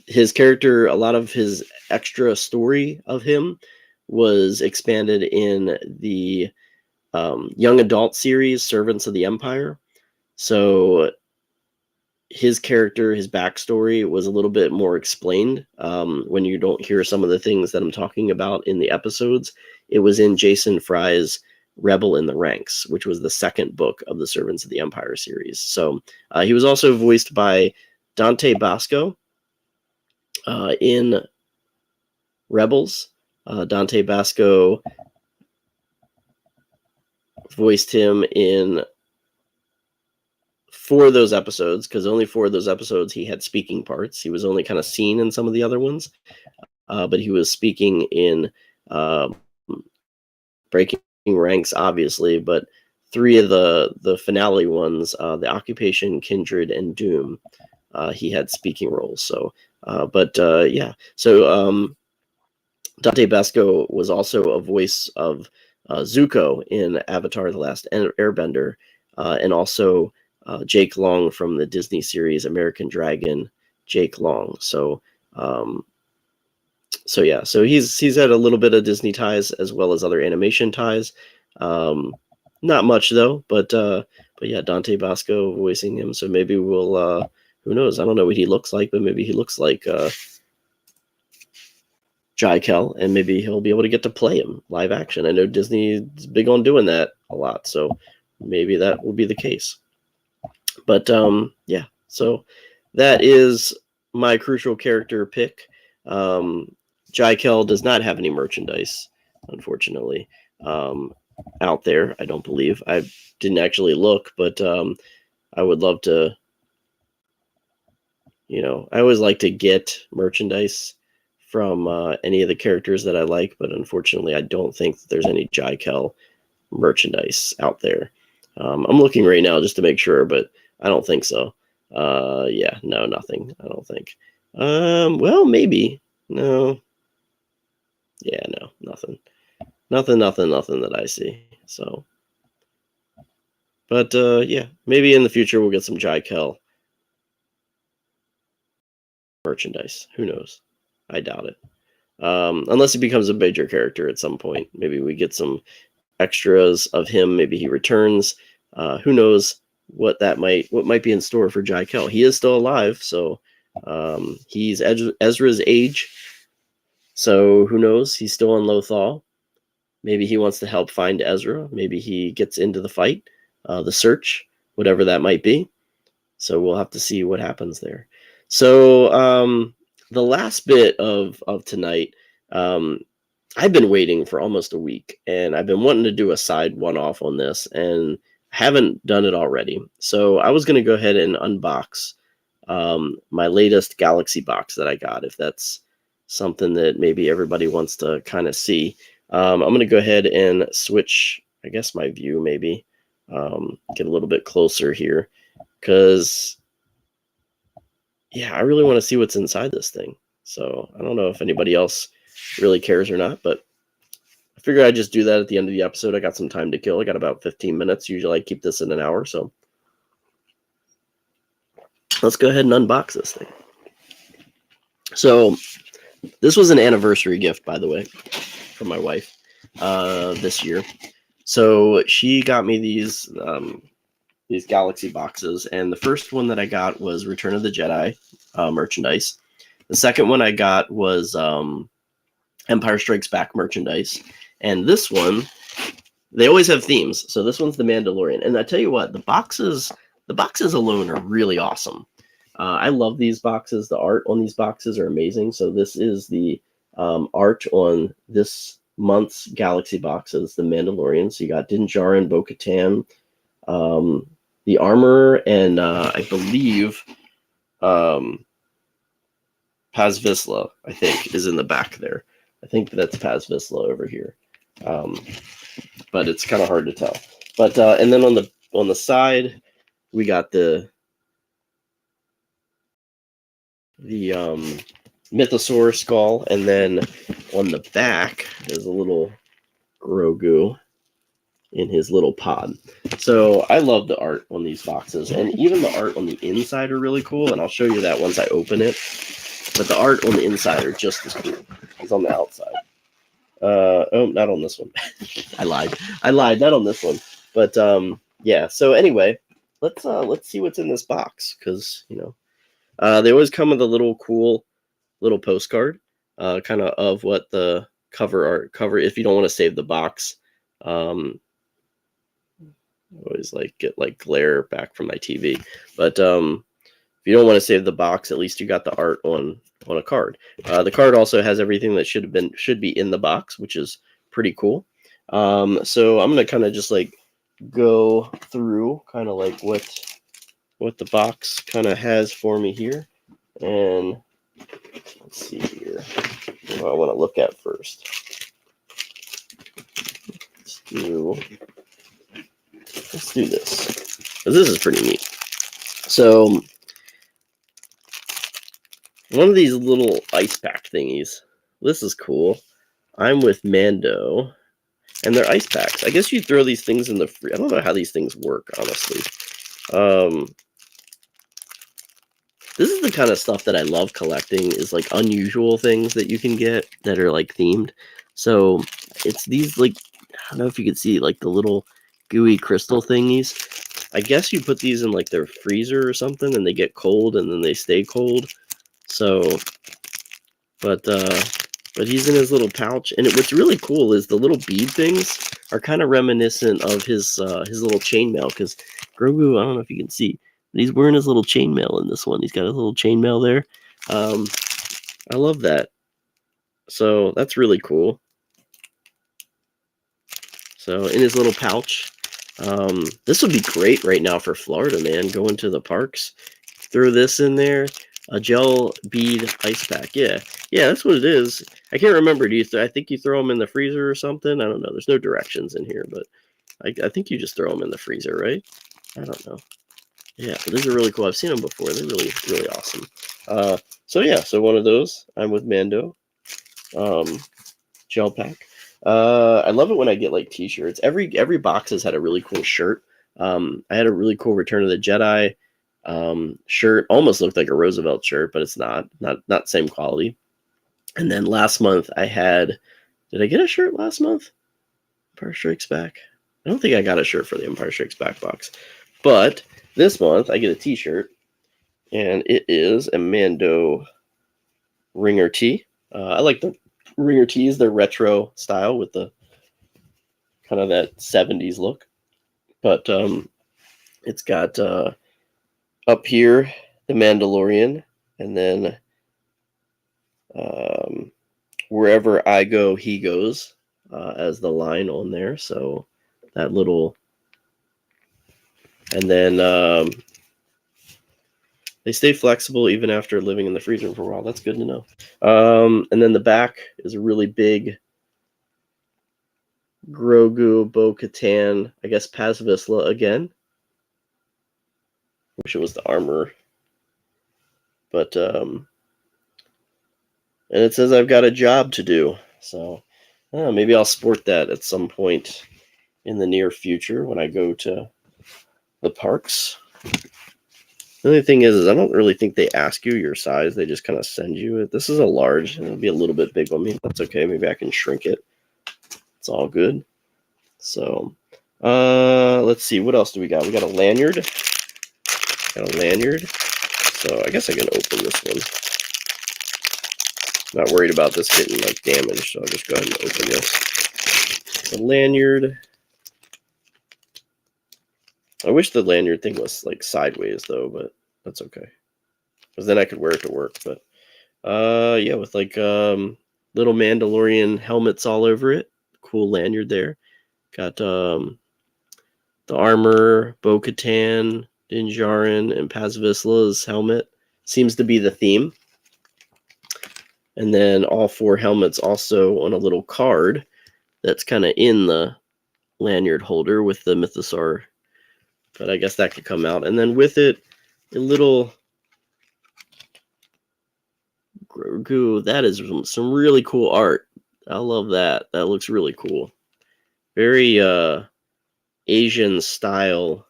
his character, a lot of his extra story of him was expanded in the young adult series, Servants of the Empire. So his character, his backstory was a little bit more explained when you don't hear some of the things that I'm talking about in the episodes. It was in Jason Fry's Rebel in the Ranks, which was the second book of the Servants of the Empire series. So he was also voiced by Dante Basco in Rebels. Dante Basco voiced him in 4 of those episodes, because only 4 of those episodes he had speaking parts. He was only kind of seen in some of the other ones, but he was speaking in Breaking Ranks, obviously, but 3 of the finale ones, The Occupation, Kindred, and Doom, he had speaking roles. So, yeah. So Dante Basco was also a voice of Zuko in Avatar: The Last Airbender, and also Jake Long from the Disney series American Dragon, Jake Long. So yeah, so he's had a little bit of Disney ties as well as other animation ties. Not much though, but yeah, Dante Basco voicing him. So maybe we'll who knows? I don't know what he looks like, but maybe he looks like Jai Kell, and maybe he'll be able to get to play him live action. I know Disney is big on doing that a lot, so maybe that will be the case. But yeah, so that is my crucial character pick. Jai Kell does not have any merchandise, unfortunately, out there. I don't believe. I didn't actually look, but I would love to. I always like to get merchandise from any of the characters that I like, but unfortunately, I don't think that there's any Jai Kell merchandise out there. I'm looking right now just to make sure, but I don't think so. Yeah, no, nothing. I don't think. Well, maybe. No. Yeah, no, nothing. Nothing that I see. So, but yeah, maybe in the future we'll get some Jai Kell merchandise. Who knows? I doubt it. Unless he becomes a major character at some point. Maybe we get some extras of him. Maybe he returns. Who knows what might be in store for Jai Kell. He is still alive, so he's Ezra's age. So who knows? He's still on Lothal. Maybe he wants to help find Ezra. Maybe he gets into the fight, the search, whatever that might be. So we'll have to see what happens there. So the last bit of tonight, I've been waiting for almost a week, and I've been wanting to do a side one-off on this, and haven't done it already. So I was going to go ahead and unbox my latest Galaxy box that I got, if that's something that maybe everybody wants to kind of see. I'm going to go ahead and switch, I guess, my view maybe, get a little bit closer here, because yeah, I really want to see what's inside this thing. So I don't know if anybody else really cares or not, but I figured I'd just do that at the end of the episode. I got some time to kill. I got about 15 minutes. Usually I keep this in an hour, so let's go ahead and unbox this thing. So this was an anniversary gift, by the way, from my wife this year. So she got me these Galaxy boxes, and the first one that I got was Return of the Jedi merchandise. The second one I got was Empire Strikes Back merchandise, and this one, they always have themes. So this one's the Mandalorian, and I tell you what, the boxes alone are really awesome. I love these boxes. The art on these boxes are amazing. So this is the art on this month's Galaxy boxes, the Mandalorian. So you got Din Djarin, Bo-Katan, the armor, and I believe Paz Vizsla, I think, is in the back there. I think that's Paz Vizsla over here, but it's kind of hard to tell. But and then on the side, we got the Mythosaur skull, and then on the back is a little Grogu in his little pod. So I love the art on these boxes, and even the art on the inside are really cool, and I'll show you that once I open it. But the art on the inside are just as cool as on the outside. Oh, not on this one. I lied, not on this one. But yeah, so anyway, let's see what's in this box, because they always come with a little cool little postcard, kind of what the cover, if you don't want to save the box. Always get glare back from my TV, but if you don't want to save the box, at least you got the art on a card. The card also has everything that should be in the box, which is pretty cool. So I'm gonna kind of just go through kind of what the box kind of has for me here, and let's see here what I want to look at first. Let's do this, because this is pretty neat. So one of these little ice pack thingies. This is cool. I'm with Mando, and they're ice packs. I guess you throw these things in the I don't know how these things work, honestly. This is the kind of stuff that I love collecting, is unusual things that you can get that are themed. So it's these I don't know if you can see the little gooey crystal thingies. I guess you put these in their freezer or something, and they get cold, and then they stay cold. So, but he's in his little pouch, and what's really cool is the little bead things are kind of reminiscent of his little chainmail, because Grogu, I don't know if you can see, but he's wearing his little chainmail in this one. He's got his little chainmail there. I love that. So that's really cool. So in his little pouch, this would be great right now for Florida, man. Going to the parks, throw this in there. A gel bead ice pack. Yeah, that's what it is. I can't remember. I think you throw them in the freezer or something? I don't know. There's no directions in here, but I think you just throw them in the freezer, right? I don't know. Yeah, but these are really cool. I've seen them before. They're really, really awesome. So yeah, so one of those. I'm with Mando. Gel pack. I love it when I get t-shirts. Every box has had a really cool shirt. I had a really cool Return of the Jedi shirt. Almost looked like a Roosevelt shirt, but it's not same quality. And then last month I had, did I get a shirt last month? Empire Strikes Back. I don't think I got a shirt for the Empire Strikes Back box, but this month I get a t-shirt, and it is a Mando Ringer tee. I like the Ringer tees. They're retro style with the kind of that 70s look, but it's got up here the Mandalorian, and then wherever I go, he goes, as the line on there. So that little, and then they stay flexible even after living in the freezer for a while. That's good to know. And then the back is a really big Grogu, Bo-Katan, I guess Paz Vizsla again. Wish it was the armor. But and it says I've got a job to do. So maybe I'll sport that at some point in the near future when I go to the parks. The only thing is I don't really think they ask you your size. They just kind of send you it. This is a large. It'll be a little bit big on me. That's okay. Maybe I can shrink it. It's all good. So let's see. What else do we got? We got a lanyard. So I guess I can open this one. Not worried about this getting damaged, so I'll just go ahead and open this. The lanyard. I wish the lanyard thing was sideways though, but that's okay. because then I could wear it to work. But yeah, with like little Mandalorian helmets all over it. Cool lanyard there. Got the armor, Bo-Katan, Din Djarin, and Paz Vizsla's helmet. Seems to be the theme. And then all 4 helmets also on a little card that's kind of in the lanyard holder with the Mythosaur. But I guess that could come out. And then with it, a little Grogu. That is some really cool art. I love that. That looks really cool. Very Asian style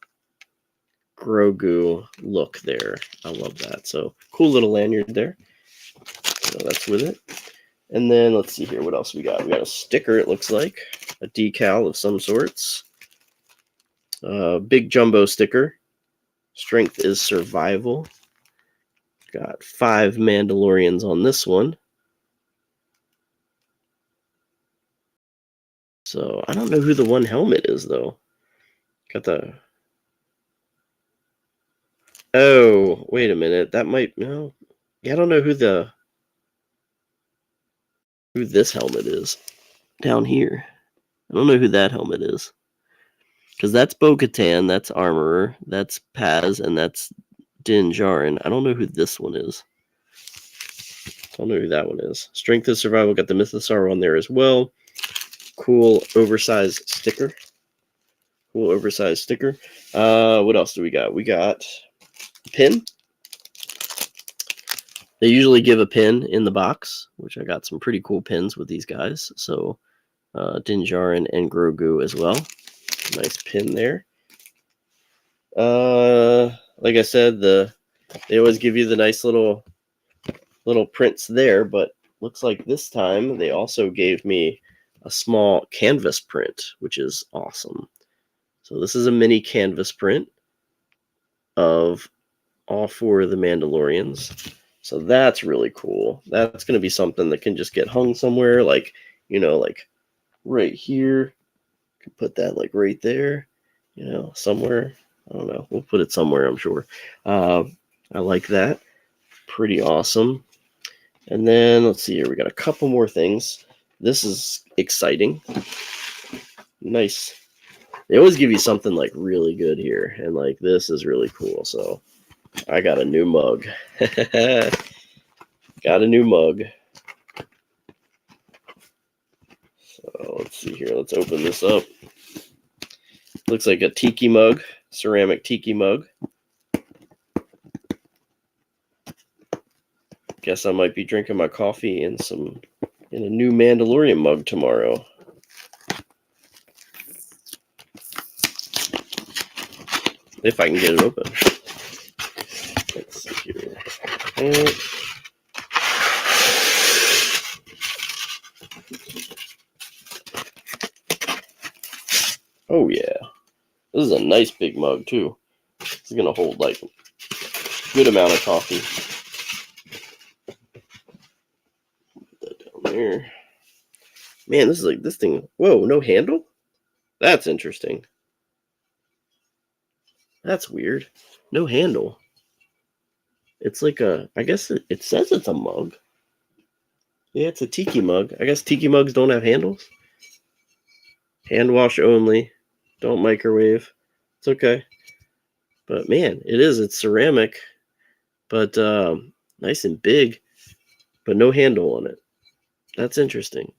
Grogu look there. I love that. So cool little lanyard there. So that's with it. And then let's see here. What else we got? We got a sticker, it looks like. A decal of some sorts. Big jumbo sticker. Strength is survival. Got 5 Mandalorians on this one. So I don't know who the one helmet is, though. Got the... Oh, wait a minute. That might... No. Yeah, I don't know who this helmet is. Down here. I don't know who that helmet is. Because that's Bo-Katan, that's Armorer, that's Paz, and that's Din Djarin. I don't know who this one is. I don't know who that one is. Strength of Survival, got the Mythosaur on there as well. Cool oversized sticker. Cool oversized sticker. What else do we got? We got a pin. They usually give a pin in the box, which I got some pretty cool pins with these guys. So Din Djarin and Grogu as well. Nice pin there. Like I said, they always give you the nice little prints there, but looks like this time they also gave me a small canvas print, which is awesome. So this is a mini canvas print of all 4 of the Mandalorians. So that's really cool. That's going to be something that can just get hung somewhere, like, like right here. Could put that like right there, somewhere. I don't know. We'll put it somewhere, I'm sure. I like that. Pretty awesome. And then let's see here. We got a couple more things. This is exciting. Nice. They always give you something like really good here. And like this is really cool. So I got a new mug. Got a new mug. So let's see here. Let's open this up. Looks like a tiki mug, ceramic tiki mug. Guess I might be drinking my coffee in a new Mandalorian mug tomorrow. If I can get it open. Let's see here. Oh yeah. This is a nice big mug too. It's gonna hold like a good amount of coffee. Put that down there. Man, this is like this thing. Whoa, no handle? That's interesting. That's weird. No handle. It's like I guess it says it's a mug. Yeah, it's a tiki mug. I guess tiki mugs don't have handles. Hand wash only. Don't microwave. It's okay. But man, it's ceramic, but nice and big, but no handle on it. That's interesting.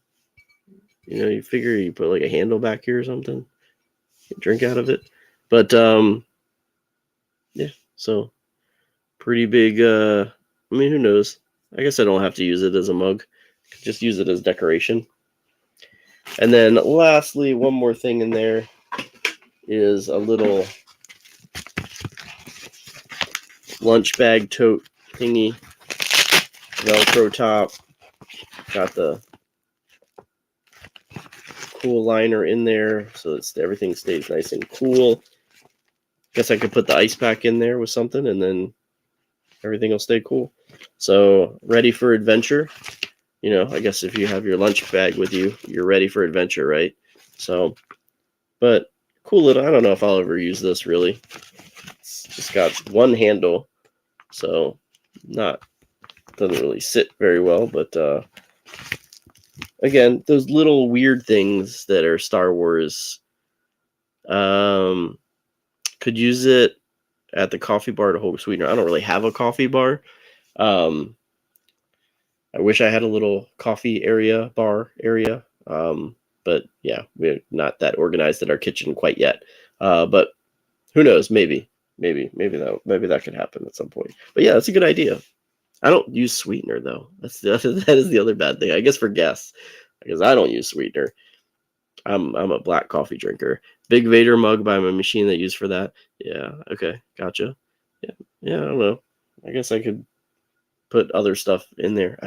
You figure you put like a handle back here or something, drink out of it. But yeah, so pretty big. Who knows? I guess I don't have to use it as a mug. Just use it as decoration. And then lastly, one more thing in there is a little lunch bag tote thingy, Velcro top. Got the cool liner in there so that everything stays nice and cool. Guess I could put the ice pack in there with something and then everything will stay cool. So ready for adventure. I guess if you have your lunch bag with you, you're ready for adventure, right? So, but cool little, I don't know if I'll ever use this really. It's got one handle. So doesn't really sit very well, but again, those little weird things that are Star Wars, could use it at the coffee bar to hold sweetener. I don't really have a coffee bar. I wish I had a little coffee bar area. But yeah, we're not that organized in our kitchen quite yet. But who knows? Maybe that could happen at some point. But yeah, that's a good idea. I don't use sweetener though. That is the other bad thing. I guess for guests, because I don't use sweetener. I'm a black coffee drinker. Big Vader mug by my machine that I use for that. Yeah. Okay. Gotcha. Yeah. I don't know. I guess I could put other stuff in there.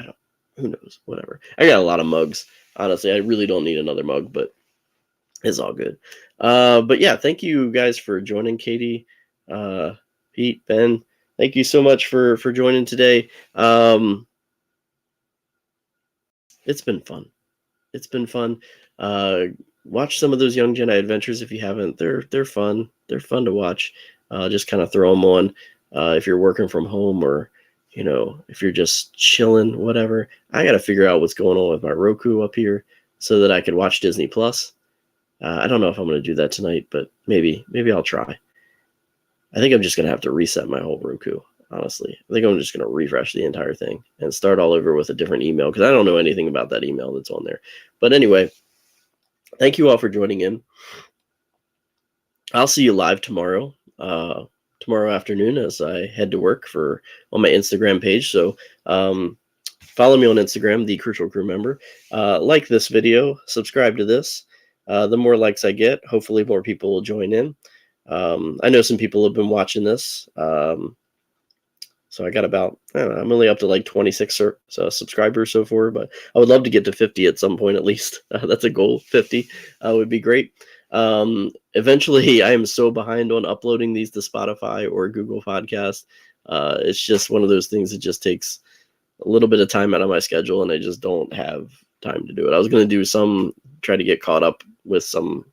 Who knows? Whatever. I got a lot of mugs. Honestly, I really don't need another mug, but it's all good. But yeah, thank you guys for joining, Katie, Pete, Ben. Thank you so much for joining today. It's been fun. Watch some of those Young Jedi Adventures if you haven't. They're fun. They're fun to watch. Just kind of throw them on if you're working from home, or if you're just chilling, whatever. I got to figure out what's going on with my Roku up here so that I could watch Disney Plus. I don't know if I'm going to do that tonight, but maybe I'll try. I think I'm just going to have to reset my whole Roku. Honestly, I think I'm just going to refresh the entire thing and start all over with a different email, because I don't know anything about that email that's on there. But anyway, thank you all for joining in. I'll see you live tomorrow afternoon as I head to work on my Instagram page. So follow me on Instagram, the Crucial Crew member. Like this video, subscribe to this. The more likes I get, hopefully more people will join in. I know some people have been watching this. So I got I'm only up to like 26 subscribers so far, but I would love to get to 50 at some point at least. That's a goal. 50 would be great. Eventually, I am so behind on uploading these to Spotify or Google Podcast. It's just one of those things that just takes a little bit of time out of my schedule, and I just don't have time to do it. I was going to do try to get caught up with some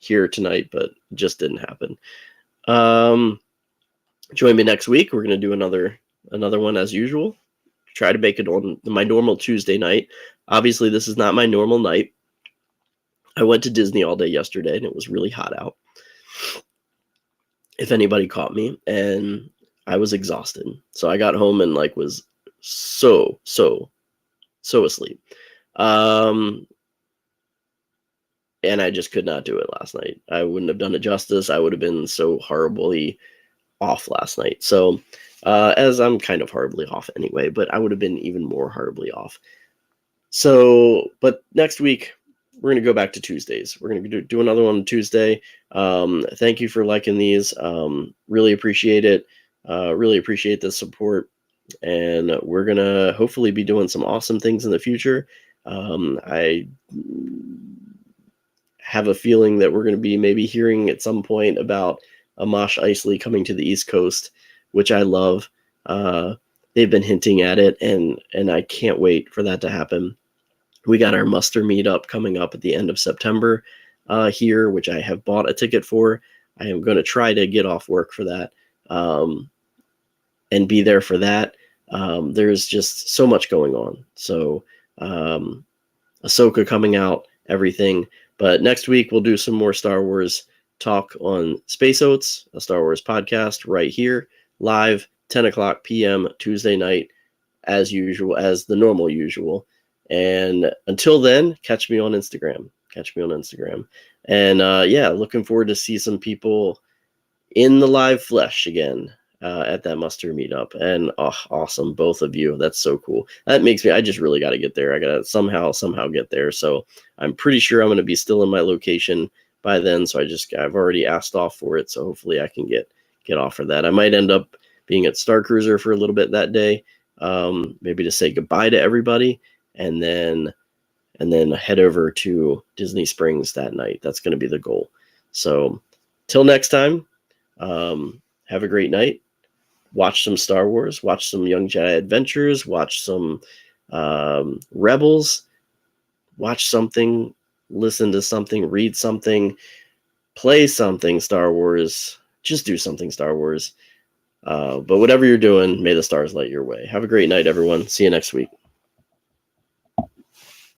here tonight, but it just didn't happen. Join me next week. We're going to do another one as usual. Try to make it on my normal Tuesday night. Obviously, this is not my normal night. I went to Disney all day yesterday, and it was really hot out, if anybody caught me, and I was exhausted. So I got home and was so asleep. And I just could not do it last night. I wouldn't have done it justice. I would have been so horribly off last night. So as I'm kind of horribly off anyway, but I would have been even more horribly off. So, but next week, we're going to go back to Tuesdays. We're going to do another one on Tuesday. Thank you for liking these. Really appreciate it. Really appreciate the support. And we're going to hopefully be doing some awesome things in the future. I have a feeling that we're going to be maybe hearing at some point about Amash Isley coming to the East Coast, which I love. They've been hinting at it, and I can't wait for that to happen. We got our muster meetup coming up at the end of September here, which I have bought a ticket for. I am going to try to get off work for that and be there for that. There's just so much going on. So Ahsoka coming out, everything. But next week, we'll do some more Star Wars talk on Space Oats, a Star Wars podcast right here, live, 10 o'clock p.m. Tuesday night, as usual, as the normal usual. And until then, catch me on Instagram. And looking forward to see some people in the live flesh again at that muster meetup. And awesome, both of you. That's so cool. That makes me, I just really got to get there. I got to somehow get there. So I'm pretty sure I'm going to be still in my location by then. So I've already asked off for it. So hopefully I can get off for that. I might end up being at Star Cruiser for a little bit that day, maybe to say goodbye to everybody, and then head over to Disney Springs that night. That's going to be the goal. So till next time, have a great night. Watch some Star Wars, watch some Young Jedi Adventures, watch some Rebels, watch something, listen to something, read something, play something Star Wars. Just do something Star Wars. But whatever you're doing, may the stars light your way. Have a great night, everyone. See you next week.